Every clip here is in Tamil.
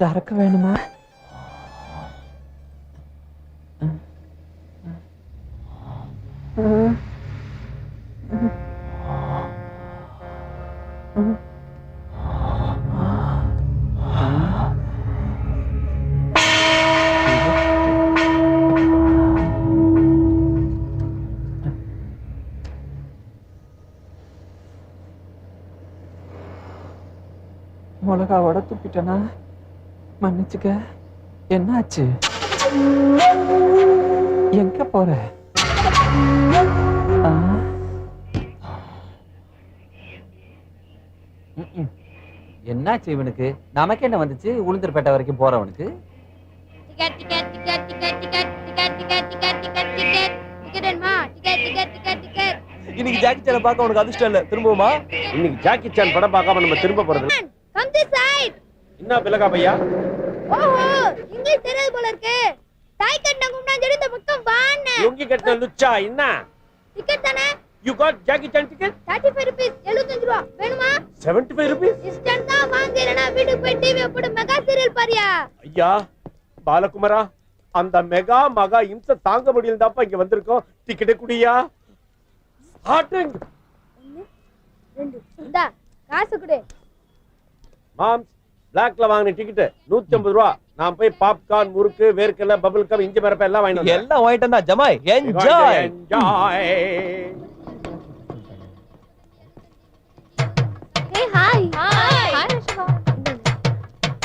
சரக்கு வேணுமா? மிளகாவோட துப்பிட்டனா? மன்னிச்சுக்க. என்னாச்சு? எங்க போற? என்னாச்சு இவனுக்கு? நமக்கு என்ன வந்துச்சு? உளுந்தூர்பேட்டை வரைக்கும் போறவனுக்கு இன்னைக்கு ஜாக்கி சான் பார்க்க உனக்கு அதிர்ஷ்டம் இல்ல. திரும்பவுமா? இன்னைக்கு ஜாக்கி சான் படம் பார்க்காம நம்ம திரும்ப போறது. என்ன பிலகா பையா? ஓஹோ, இங்கிலீஷ் தெரியாது போல இருக்கு. டாய் கட்ட கும்னா ஜெடி இந்த பக்கம் வாண்ணே. லுங்கி கட்ட லுச்சா என்ன? டிக்கெட் தானே? You got Jackie Chan ticket? 35 rupees 75 ரூபாய். வேணுமா? 75 rupees? இன்ஸ்டன்ட் தான் வாங்குறேனா வீட்டுக்கு போய் டிவி போட்டு மெகா சீரியல் பாரியா? ஐயா பாலகுமாரா, அந்த மெகா மகா இம்ச தாங்க முடியலதாப்பா இங்க வந்திருக்கோம். டிக்கெட் குடியா? ஸ்டார்டிங் 1 2 இந்தா காசு கொடு. மாம், பிளாக்ல வாங்கின டிக்கெட் 150 ரூபாய். நான் போய் பாப்கார்ன், முறுக்கு, வேர்க்கல, பபிள் கம், இஞ்சி மரப்ப எல்லாம் வாங்கிட்டு வந்தேன். எல்லாம் வாங்கிட்டா ஜமாய் enjoy. Hey hi. Hi Rashma.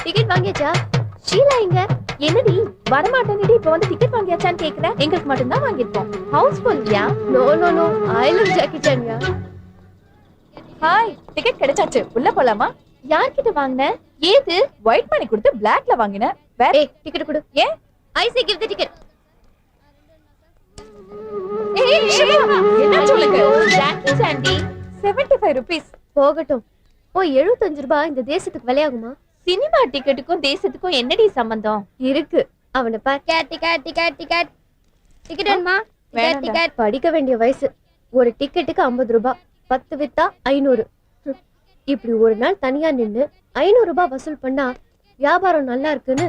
Ticket வாங்கியாச்சா? ஷீலா எங்க? என்னடி வரமாட்டேன்டி இப்ப வந்து டிக்கெட் வாங்கியாச்சான்னு கேக்குற? எங்களுக்கு மட்டும் தான் வாங்கிருப்போம். ஹவுஸ் ஃபுல்யா? No no no, I love Jackie சான்யா. ஹாய், டிக்கெட் கிடைச்சாச்சு. உள்ள போலாமா? யார்கிட்ட வாங்குன? ஏது ஒயிட் மணி கொடுத்து பிளாக்ல வாங்கின. வேற ஏய் டிக்கெட் கொடு. ஏன்? I say give the ticket. ஏய் ஷிவா, என்ன சொல்லுங்க? ஜாக்கி சாண்டி 75 rupees. போகட்டும். ஓ 75 ரூபாய் இந்த தேசத்துக்கு விலையாகுமா? சினிமா டிக்கெட்டுக்கும் தேசத்துக்கும் என்னடி சம்பந்தம் இருக்கு. அவனை பார். டிக்கெட் டிக்கெட் டிக்கெட் டிக்கெட் வேணுமா? Ticket ticket. படிக்க வேண்டிய வயசு. ஒரு டிக்கெட்டுக்கு 50 ரூபாய். 10 வித்தா 500. இப்படி ஒரு நாள் தனியா நின்னு 500 ரூபாய் வசூல் பண்ணா வியாபாரம் நல்லா இருக்குன்னு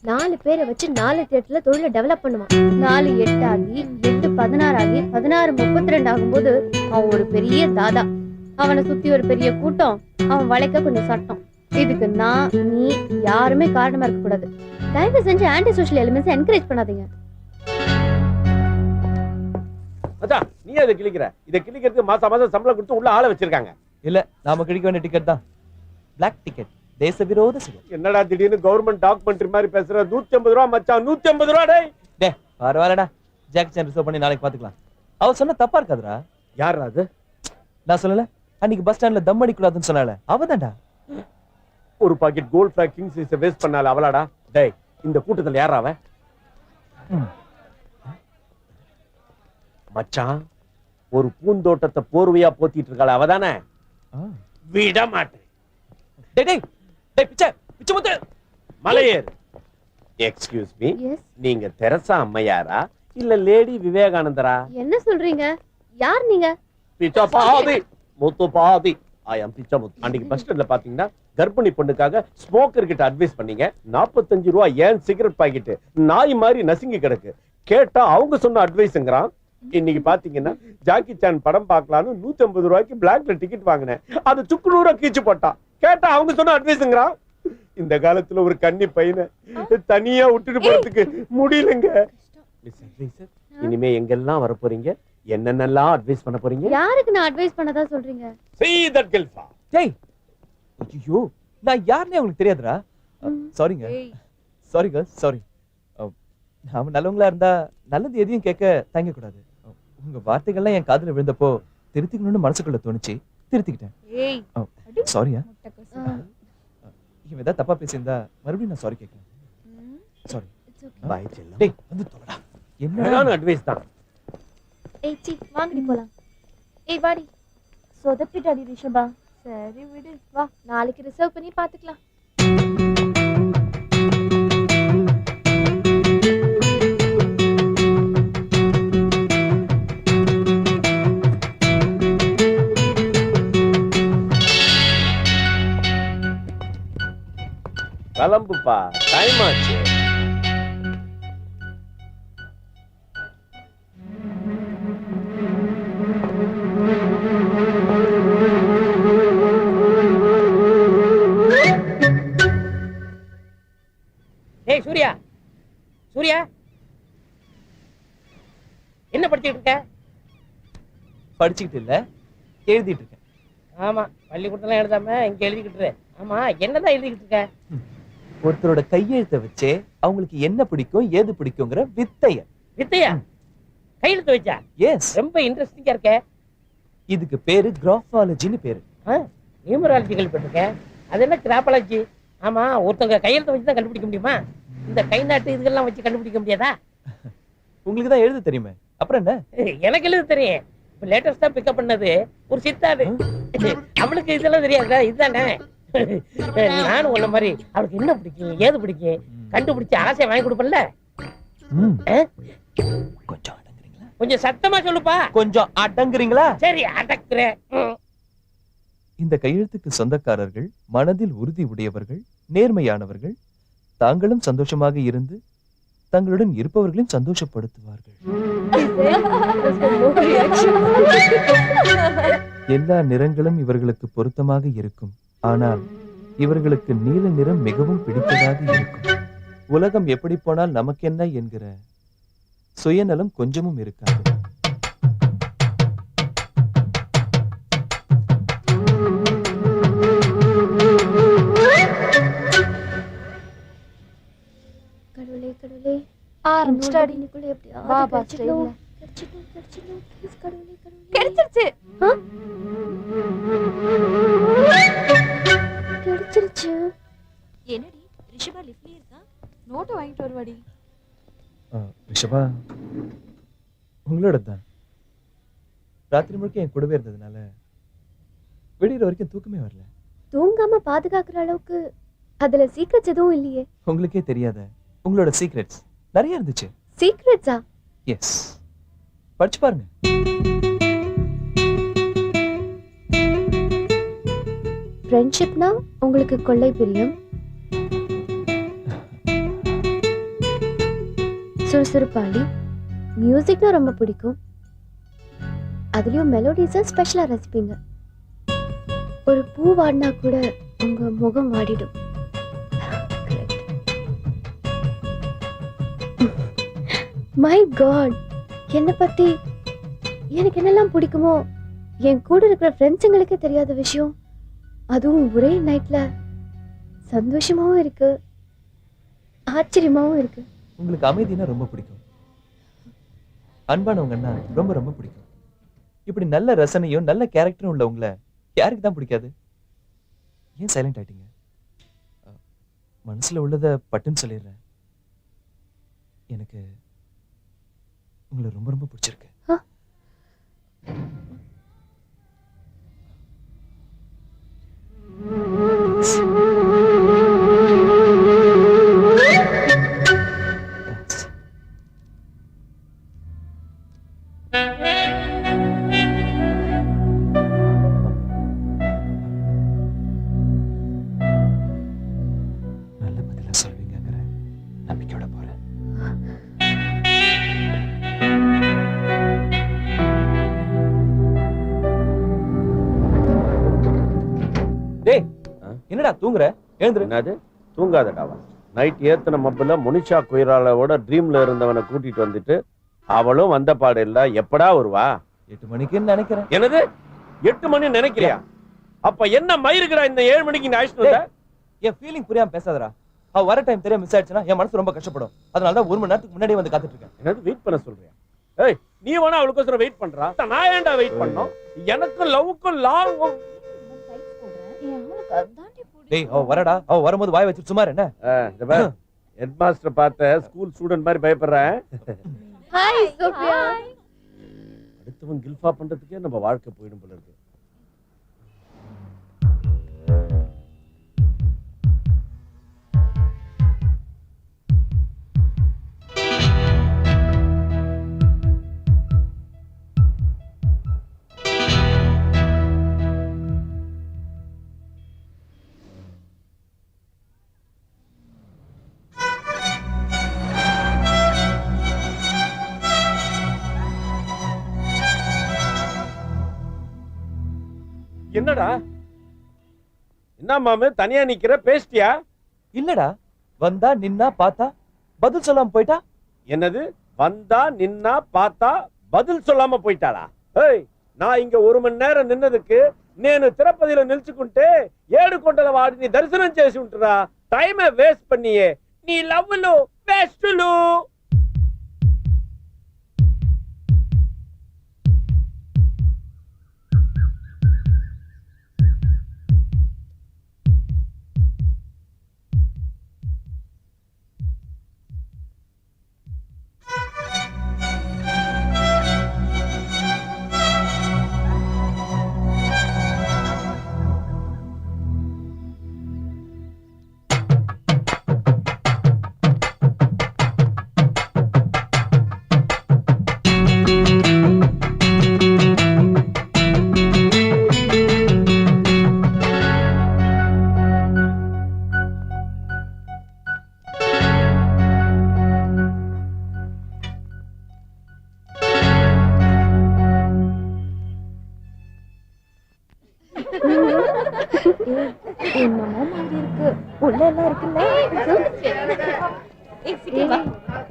4 பேரை வச்சு 4 தியேட்டர்ல தொழிலை டெவலப் பண்ணுவான். 4 8 ஆகி 8 16 ஆகி 16 32 ஆகும்போது அவன் ஒரு பெரிய தாதா. அவனை சுத்தி ஒரு பெரிய கூட்டம். அவன் வளைக்க கொஞ்சம் சட்டம். இதுக்கு நான் நீ யாருமே காரணமா இருக்க கூடாது. தயவு செஞ்சு ஆன்டி சோஷியல் எலிமெண்ட்ஸ் என்கரேஜ் பண்ணாதீங்க. அதான் நீ அதை கிளிக்கிற. இதை கிளிக்கிறதுக்கு மாசம் சம்பளம் கொடுத்து உள்ள ஆளை வச்சிருக்காங்க. இல்ல, நாம கிடைக்க வேண்டிய டிக்கெட் தான் பிளாக் டிக்கெட். தேச விரோத செயல். என்னடா திடீர்னு கவர்மெண்ட் டாக்குமெண்ட்ரி மாதிரி பேசுற? 150 ரூபாய் மச்சான், 150 ரூபாய். டேய் பரவாயில்லடா, ஜாக்கி சான் ரிசர்வ் பண்ணி நாளைக்கு பாத்துக்கலாம். அவ சொன்ன தப்பா இருக்காதுடா. யாரா அது? நான் சொல்லல, அன்னைக்கு பஸ் ஸ்டாண்ட்ல தம் அடிக்க கூடாதுன்னு சொன்னால அவதான்டா. ஒரு packet Gold Flake Kings is waste பண்ணால அவளாடா. டேய் இந்த கூட்டத்துல யாரா அவ? மச்சான், ஒரு பூந்தோட்டத்தை போர்வையா போத்திட்டு இருக்காள அவதானே? விட மாட்டேன். டேய் டேய் டேய் பிச்சை பிச்சை முத்து மலையேர். எக்ஸ்கியூஸ் மீ, நீங்க தெரசா அம்மையாரா இல்ல லேடி விவேகானந்தரா? என்ன சொல்றீங்க? யார் நீங்க? பிச்சா பாதி முத்து பாதி. ஐ அம் பிச்சா முத்து. அன்னைக்கு பஸ் ஸ்டாண்ட்ல பாத்தீங்கன்னா கர்ப்பிணி பொண்ணுக்காக ஸ்மோக்கர் கிட்ட அட்வைஸ் பண்ணீங்க. 45 ரூபாய் ஏன் சிகரெட் பாக்கெட் நாய் மாதிரி நசுங்கி கிடக்கு. கேட்டா அவங்க சொன்ன அட்வைஸ்ங்கறான். இன்னைக்கு பாத்தீங்கன்னா ஜாக்கி சான் படம் பார்க்கலாம்னு 150 ரூபாய்க்கு பிளாக்ல டிக்கெட் வாங்கினேன். அது சுக்குநூறா கீச்சு போட்டான். கேட்டா அவங்க சொன்ன அட்வைஸ்ங்கறான். இந்த காலத்துல ஒரு கன்னி பையனை தனியா விட்டுட்டு போறதுக்கு முடியலங்க. மிஸ் அட்வைசர், இனிமே எங்கெல்லாம் வர போறீங்க? என்னென்னலாம் அட்வைஸ் பண்ண போறீங்க? யாருக்கு நான் அட்வைஸ் பண்ணதா சொல்றீங்க? See that girl. டேய் ஐயோ, நான் யாருன்னே உங்களுக்கு தெரியாதுடா. சாரிங்க. Sorry girls, sorry. நாம நல்லவங்களா இருந்தா நல்லது எதையும் கேட்க தயங்க கூடாது. உங்க வார்த்தைகள்லாம் என் காதுல விழுந்தப்போ திருத்திக்கணும்னு மனசுக்குள்ள தோணுச்சு, திருத்திக்கிட்டேன். ஏய் சாரியா? இவன் ஏதாவது தப்பா பேசியிருந்தா மறுபடியும் நான் சாரி கேட்கிறேன். சாரி. பை செல்லம். டேய் வந்து தொலைடா. என்னடா அட்வைஸ் தான்? ஏய் சி வாங்கடி போலாம். ஏய் வாடி. சொதப்பிட்டாடி ரிஷபா. சரி விடு, வா நாளைக்கு ரிசர்வ் பண்ணி பாத்துக்கலாம். கிளம்புப்பா, டைம் ஆச்சு. ஏய் சூர்யா, சூர்யா என்ன படிச்சுட்டு இருக்க? படிச்சுக்கிட்டு இல்ல, எழுதிட்டு இருக்கேன். ஆமா, பள்ளிக்கூடத்துல எழுதாம இங்க எழுதிக்கிட்டு இரு. ஆமா, என்னதான் எழுதிக்கிட்டு இருக்க? ஒருத்தரோட கையெழுத்தை வச்சே அவங்களுக்கு என்ன பிடிக்கும் ஏது பிடிக்குங்கிற வித்தைய. வித்தையா? கையெழுத்து வச்சா? எஸ். ரொம்ப இன்ட்ரெஸ்டிங்கா இருக்க. இதுக்கு பேரு கிராஃபாலஜின்னு பேரு. நியூமராலஜி கேள்விப்பட்டிருக்கேன். அது என்ன கிராபாலஜி? ஆமா, ஒருத்தவங்க கையெழுத்தை வச்சு தான் கண்டுபிடிக்க முடியுமா? இந்த கை நாட்டு இதுக்கெல்லாம் வச்சு கண்டுபிடிக்க முடியாதா? உங்களுக்கு தான் எழுத தெரியுமே, அப்புறம் என்ன? எனக்கு எழுத தெரியும். இப்ப லேட்டஸ்டா பிக்கப் பண்ணது ஒரு சித்தாடு. அவளுக்கு இதெல்லாம் தெரியாதா? இதுதானே. நானும் உன்ன மாதிரி அவளுக்கு என்ன பிடிக்கும் ஏது பிடிக்கும் கண்டுபிடிச்சு ஆசையை வாங்கி கொடுப்பல. கொஞ்சம் அடங்குறீங்களா? கொஞ்சம் சத்தமா சொல்லுப்பா. கொஞ்சம் அடங்குறீங்களா? சரி, அடக்குறேன். இந்த கையெழுத்துக்கு சொந்தக்காரர்கள் மனதில் உறுதி உடையவர்கள், நேர்மையானவர்கள், தாங்களும் சந்தோஷமாக இருந்து தங்களுடன் இருப்பவர்களையும் சந்தோஷப்படுத்துவார்கள். எல்லா நிறங்களும் இவர்களுக்கு பொருத்தமாக இருக்கும், ஆனால் இவர்களுக்கு நீல நிறம் மிகவும் பிடித்ததாக இருக்கும். உலகம் எப்படி போனால் நமக்கென்ன என்கிற சுயநலம் கொஞ்சமும் இருக்காது. கடவுளே கடவுளே, ஆரம்பிச்சிட்டாடி. இன்னைக்குள்ள எப்படியாவது வா, வா, கிடைச்சிடணும். ஸ்டைல்ல. கிடைச்சிடணும், கிடைச்சிடணும். Please, கடவுளே கடவுளே. கிடைச்சிருச்சு. கிடைச்சிருச்சு. என்னடி ரிஷபா லிஃப்ட்லயே இருக்கா? நோட் வாங்கிட்டு வருவாடி. ரிஷபா, உங்களோட தான் ராத்திரி முழுக்க என் கூடவே இருந்ததுனால வெளியிற வரைக்கும் தூக்கமே வரல. தூங்காம பாதுகாக்கிற அளவுக்கு அதுல சீக்ரெட்ஸ் எதுவும் இல்லையே. உங்களுக்கே தெரியாத உங்களோட சீக்ரெட்ஸ் நிறைய இருந்துச்சு. சீக்ரெட்ஸா? எஸ், படிச்சு பாருங்க. ஃப்ரெண்ட்ஷிப்னா உங்களுக்கு கொள்ளை பிரியம், சுறுசுறுப்பாளி, மியூசிக்னா ரொம்ப பிடிக்கும், அதுலயும் மெலோடிஸை ஸ்பெஷலா ரசிப்பீங்க. ஒரு பூ வாடினா கூட உங்க முகம் வாடிடும். மை காட், என்னை பத்தி எனக்கு என்னெல்லாம் பிடிக்குமோ என் கூட இருக்கிற ஃப்ரெண்ட்ஸுங்களுக்கே தெரியாத விஷயம், அதுவும் ஒரே நைட்ல சந்தோஷமாவும் இருக்கு, ஆச்சரியமாவும் இருக்கு. உங்களுக்கு அமைதினா ரொம்ப பிடிக்கும், அன்பானவங்கன்னா ரொம்ப ரொம்ப பிடிக்கும். இப்படி நல்ல ரசனையும் நல்ல கேரக்டரும் உள்ளவங்களை யாருக்கு தான் பிடிக்காது? ஏன் சைலண்ட் ஆயிட்டீங்க? மனசுல உள்ளத பட்டுன்னு சொல்லிடுறேன். எனக்கு உங்களை ரொம்ப ரொம்ப பிடிச்சிருக்கு. நல்ல பதிலா சொல்வீங்கங்கிற நம்பிக்கையோட போறேன். டேய், என்னடா தூங்குற? எழுந்துரு. என்னது தூங்காதடாவா? நைட் ஏத்தன மப்புல முனிஷா குயிராலோட ட்ரீம்ல இருந்தவனை கூட்டிட்டு வந்துட்டு அவளும் வந்த பாடு இல்ல. எப்படா வருவா? 8 மணிக்குன்னு நினைக்கிறேன். என்னது 8 மணி நினைக்கிறியா? அப்ப என்ன மயிருக்குறா இந்த 7 மணிக்கு ஆயிடுச்சு? என் ஃபீலிங் புரியாம பேசாதடா. அவ வர டைம் தெரியாம மிஸ் ஆயிடுச்சுன்னா என் மனசு ரொம்ப கஷ்டப்படும். அதனால தான் 1 மணி நேரத்துக்கு முன்னாடியே வந்து காத்துட்டு இருக்கேன். என்னது வெயிட் பண்ண சொல்றியா? ஏய், நீ வேணா அவளுக்கோசரம் வெயிட் பண்றா, நான் ஏன்டா வெயிட் பண்ணோம்? எனக்கும் லவ்வுக்கும் லாங். டேய், அவ வரடா. அவ வரும்போது வாய் வச்சு சும்மா என்ன? ஹெட் மாஸ்டர் பார்த்த ஸ்கூல் ஸ்டூடண்ட் மாதிரி பயப்படுறேன். Hi Sofia. அடுத்தவன் கில்ஃபா பண்றதுக்கே நம்ம வாழ்க்கை போயிடும் போல இருக்கு. என்னடா என்ன மாமே தனியா நிக்கிற பேசிட்டியா? இல்லடா, வந்தா நின்னா பார்த்தா பதில் சொல்லாம போயிட்டா. என்னது வந்தா நின்னா பார்த்தா பதில் சொல்லாம போயிட்டாளா? ஏய், நான் இங்க 1 மணி நேரம் நின்னதுக்கு నేను తిరుపతిలో నిల్చుకుంటే 7 కొండల వాడిని దర్శనం చేసి ఉంటురా. టైమే వేస్ట్ పన్నియే నీ లవ్వులు వేస్టులు. என்னமோ மாதிரி இருக்கு. உள்ள எல்லாம் இருக்குல்ல.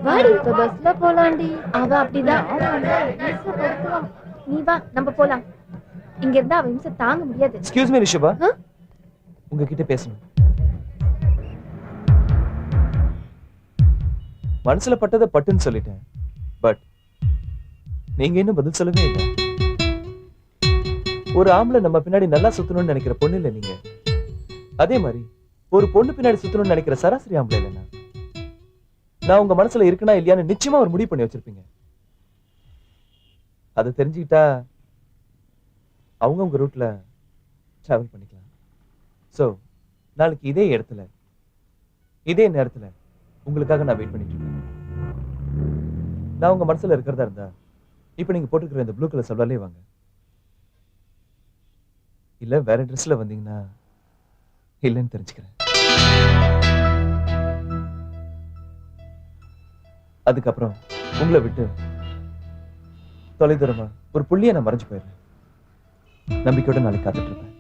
வாடி பஸ்ல போலாண்டி. அவ அப்படிதான். நீ வா நம்ம போலாம். இங்க இருந்தா அவ இம்சை தாங்க முடியாது. எக்ஸ்கியூஸ் மீ ரிஷபா, உங்ககிட்ட பேசணும். மனசுல பட்டதை பட்டுன்னு சொல்லிட்டேன். பட் நீங்க இன்னும் பதில் சொல்லவே இல்லை. ஒரு ஆம்பளை நம்ம பின்னாடி நல்லா சுத்தணும்னு நினைக்கிற பொண்ணு இல்ல நீங்க. அதே மாதிரி ஒரு பொண்ணு பின்னாடி சுத்தணும்னு நினைக்கிற சராசரி ஆம்பளை இல்லைன்னா நான் உங்க மனசுல இருக்கனா இல்லையான்னு நிச்சயமா ஒரு முடிவு பண்ணி வச்சிருப்பீங்க. அதை தெரிஞ்சுக்கிட்டா அவங்க உங்க ரூட்ல டிராவல் பண்ணிக்கலாம். சோ நாளைக்கு இதே இடத்துல இதே நேரத்துல உங்களுக்காக நான் வெயிட் பண்ணிட்டு இருக்கேன். நான் உங்க மனசுல இருக்கிறதா இருந்தா இப்ப நீங்க போட்டுக்கிற இந்த ப்ளூ கலர் சல்வார்லயே வாங்க. இல்ல வேற ட்ரெஸ்ல வந்தீங்கன்னா இல்லைன்னு தெரிஞ்சுக்கிறேன். அதுக்கப்புறம் உங்களை விட்டு தொலைதூரமா ஒரு புள்ளிய நான் மறைஞ்சு போயிடுறேன். நம்பிக்கையோட நாளைக்கு காத்துட்டு இருப்பேன்.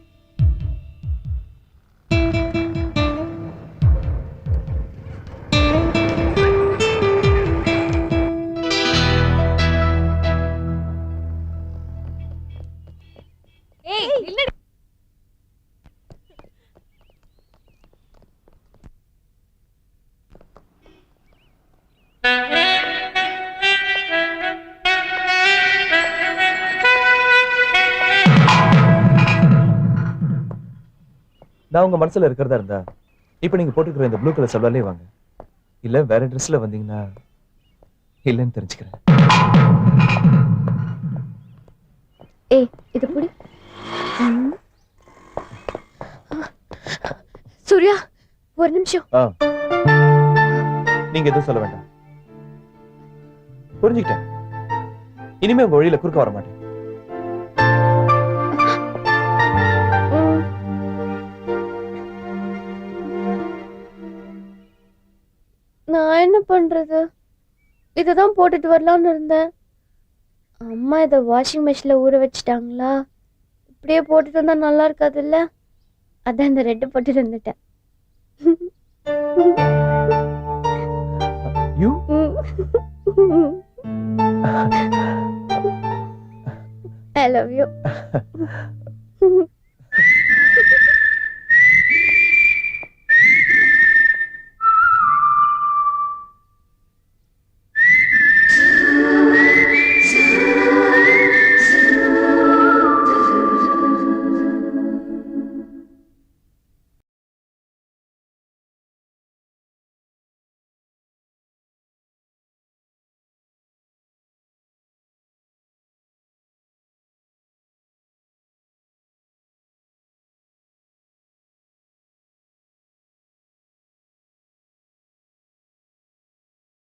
நான் உங்க மனசுல இருக்கிறதா இருந்தா இப்ப நீங்க போட்டுக்கிற இந்த ப்ளூ கலர் சல்வார்லயே வாங்க. இல்ல வேற ட்ரெஸ்ல வந்தீங்கன்னா இல்லைன்னு தெரிஞ்சுக்கிறேன். ஏய் இது புடி. சூர்யா ஒரு நிமிஷம். நீங்க எதுவும் சொல்ல வேண்டாம். புரிஞ்சுக்கிட்டேன். இனிமே உங்க வழியில குறுக்க வர மாட்டேன். நான் என்ன பண்றது? இததான் போட்டுட்டு வரலாம்னு இருந்தேன். அம்மா இதை வாஷிங் மிஷின்ல ஊற வச்சுட்டாங்களா? இப்படியே போட்டுட்டு வந்தா நல்லா இருக்காது இல்ல? அதான் இந்த ரெட்டு போட்டுட்டு வந்துட்டேன். You? I love you.